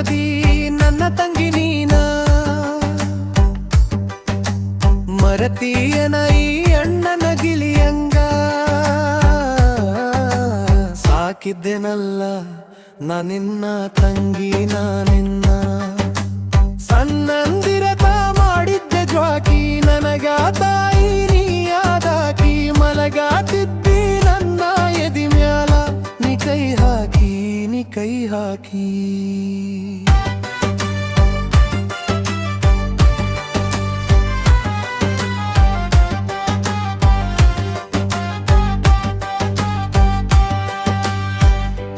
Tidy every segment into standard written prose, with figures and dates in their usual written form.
ಹೋದಿ ನನ್ನ ತಂಗಿ ನೀನ ಮರತೀಯನ ಈ ಅಣ್ಣನ ಗಿಳಿಯಂಗ ಸಾಕಿದ್ದೆನಲ್ಲ ನಾನಿನ್ನ ತಂಗಿ ನಾನಿನ್ನ ಸಣ್ಣಂದಿರತ ಮಾಡಿದ್ದೆ ಜ್ವಾಕಿ ನನಗ ತಾಯಿ ನೀಯಾದಾಕಿ ಮಲಗಾತಿದ್ದಿ ನನ್ನ ಎದಿ ಮ್ಯಾಲ ನೀ ಕೈ ಹಾಕಿ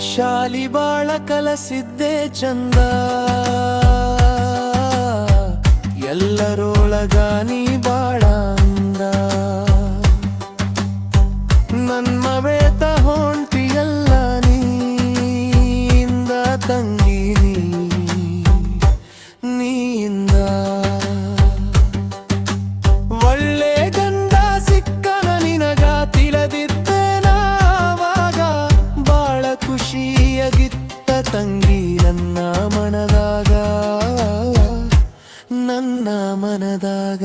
ಶಾಲಿ ಬಾಳ ಕಲಸಿದ್ದೆ ಚಂದ ಎಲ್ಲರೊಳಗ ನೀ ಬಾಳ ಅಂದ ನನ್ನ ಬೇತ ಹೊಂಟಿಯಲ್ಲ ನೀಂದ ತಂಗಿ ನೀಂದ ಒಳ್ಳೆ ಗಂಡ ಸಿಕ್ಕನ ನಿನಗ ತಿಳಿದಿದ್ದೆ ನಾವಾಗ ಬಾಳ ಖುಷಿಯಾಗಿತ್ತ ತಂಗಿ ನನ್ನ ಮನದಾಗ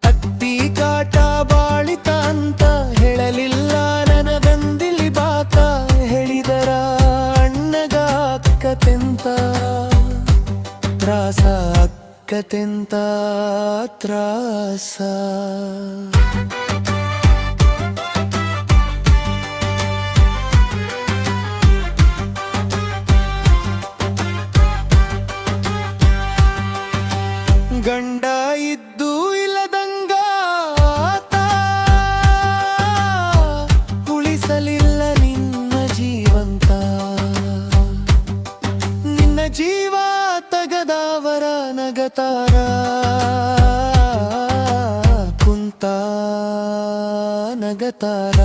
ಅತ್ತಿ ಕಾಟ ಬಾಳಿತ ಅಂತ ಹೇಳಲಿಲ್ಲ ನನಗಂದಿಲಿ ಬಾತ ಹೇಳಿದರ ಅಣ್ಣಗ ಅಕ್ಕತೆಂತ ತ್ರಾಸ ಅಕ್ಕತೆಂತ ತ್ರಾಸ ಗಂಡ ಇದ್ದು ಇಲ್ಲದಂಗ ಉಳಿಸಲಿಲ್ಲ ನಿನ್ನ ಜೀವಂತ ನಿನ್ನ ಜೀವ ತಗದವರ ನಗತಾರ ಕುಂತ ನಗತಾರ